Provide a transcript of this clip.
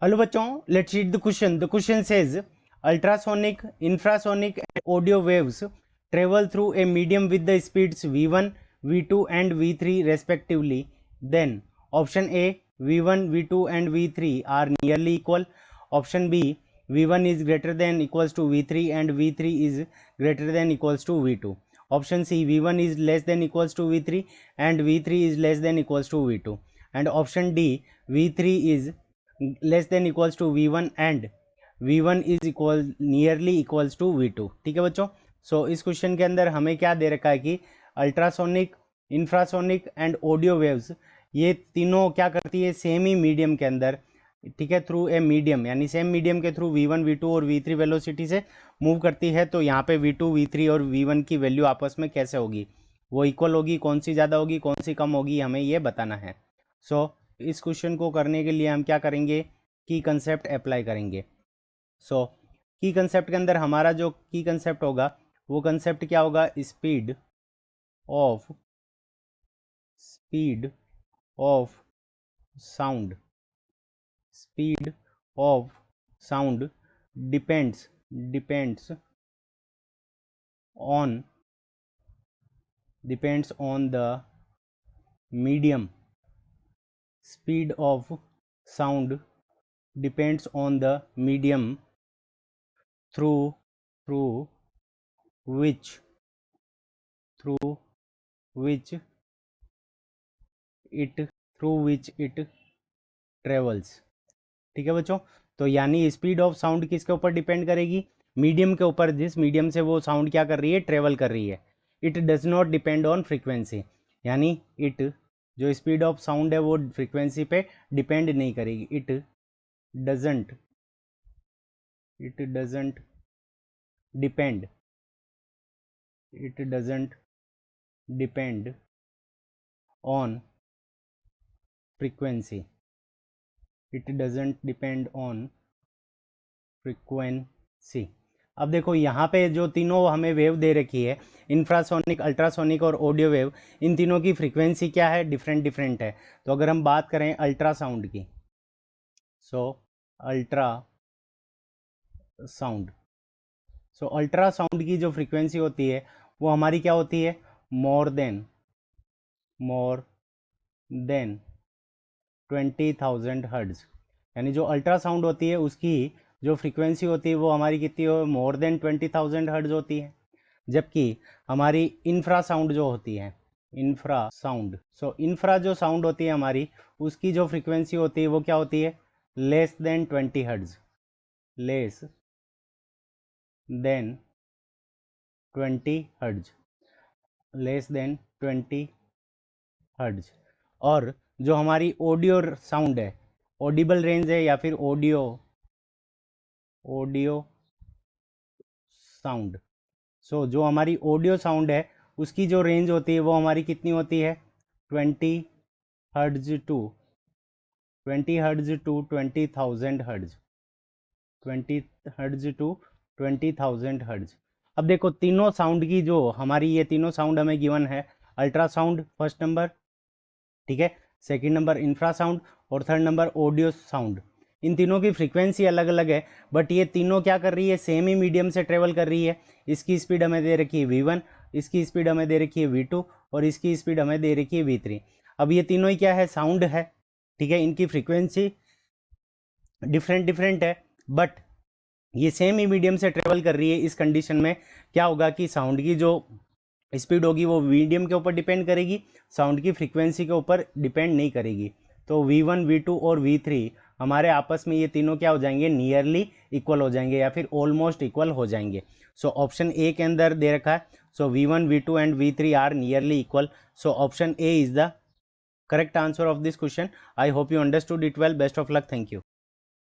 Hello बच्चों, let's read the question. The question says ultrasonic, infrasonic and audio waves travel through a medium with the speeds v1, v2 and v3 respectively. Then option A, v1, v2 and v3 are nearly equal. Option B, v1 is greater than equals to v3 and v3 is greater than equals to v2. Option C, v1 is less than equals to v3 and v3 is less than equals to v2. And option D, v3 is less than equals to v1 and v1 is equal nearly equals to v2. ठीक है बच्चों. सो इस question के अंदर हमें क्या दे रखा है कि ultrasonic, infrasonic and audio waves ये तीनों क्या करती है सेम ही मीडियम के अंदर, ठीक है, थ्रू ए मीडियम यानी सेम मीडियम के थ्रू v1, v2 और v3 वेलोसिटी से मूव करती है. तो यहाँ पे v2, v3 और v1 की वैल्यू आपस में कैसे होगी, वो इक्वल होगी, कौन सी ज़्यादा होगी कौन सी कम होगी, हमें ये बताना है. सो इस क्वेश्चन को करने के लिए हम क्या करेंगे, की कंसेप्ट अप्लाई करेंगे. सो की कंसेप्ट के अंदर हमारा जो की कंसेप्ट होगा वो कंसेप्ट क्या होगा, speed of sound. Speed of sound depends on the medium. Speed of sound depends on the medium through which it travels. ठीक है बच्चों. तो यानी स्पीड ऑफ साउंड किसके ऊपर डिपेंड करेगी, मीडियम के ऊपर, जिस मीडियम से वो साउंड क्या कर रही है, ट्रेवल कर रही है. It does not depend on frequency, यानी इट जो स्पीड ऑफ साउंड है वो फ्रीक्वेंसी पे डिपेंड नहीं करेगी. It doesn't depend on frequency. अब देखो यहाँ पे जो तीनों हमें वेव दे रखी है, इंफ्रासोनिक, अल्ट्रासोनिक और ऑडियो वेव, इन तीनों की फ्रीक्वेंसी क्या है, डिफरेंट है. तो अगर हम बात करें अल्ट्रासाउंड की, सो अल्ट्रासाउंड की जो फ्रीक्वेंसी होती है वो हमारी क्या होती है, मोर देन 20,000 हर्ट्ज. यानी जो अल्ट्रासाउंड होती है उसकी जो फ्रीक्वेंसी होती है वो हमारी कितनी हो, मोर देन 20,000 हर्ट्ज होती है. जबकि हमारी इंफ्रा साउंड जो होती है, इंफ्रा जो साउंड होती है हमारी, उसकी जो फ्रीक्वेंसी होती है वो क्या होती है, लेस देन 20 हर्ट्ज. और जो हमारी ऑडियो साउंड है, ऑडिबल रेंज है या फिर ऑडियो साउंड, सो जो हमारी ऑडियो साउंड है उसकी जो रेंज होती है वो हमारी कितनी होती है, 20 hertz to 20,000 hertz. 20 hertz to 20,000 hertz. अब देखो तीनों साउंड की जो हमारी ये तीनों साउंड हमें गिवन है, अल्ट्रासाउंड फर्स्ट नंबर, ठीक है, सेकंड नंबर इंफ्रासाउंड और थर्ड नंबर ऑडियो साउंड. इन तीनों की फ्रीक्वेंसी अलग अलग है, बट ये तीनों क्या कर रही है, सेम ही मीडियम से ट्रेवल कर रही है. इसकी स्पीड हमें दे रखी है v1, इसकी स्पीड हमें दे रखी है v2 और इसकी स्पीड हमें दे रखी है v3. अब ये तीनों ही क्या है, साउंड है, ठीक है, इनकी फ्रीक्वेंसी डिफरेंट है, बट ये सेम ही मीडियम से ट्रेवल कर रही है. इस कंडीशन में क्या होगा कि साउंड की जो स्पीड होगी वो मीडियम के ऊपर डिपेंड करेगी, साउंड की फ्रीक्वेंसी के ऊपर डिपेंड नहीं करेगी. तो v1, v2 और v3 हमारे आपस में ये तीनों क्या हो जाएंगे, नियरली इक्वल हो जाएंगे या फिर ऑलमोस्ट इक्वल हो जाएंगे. सो ऑप्शन ए के अंदर दे रखा है, so v1, v2 and v3 are nearly equal. So option A is the correct answer of this question. I hope you understood it well. Best of luck. Thank you.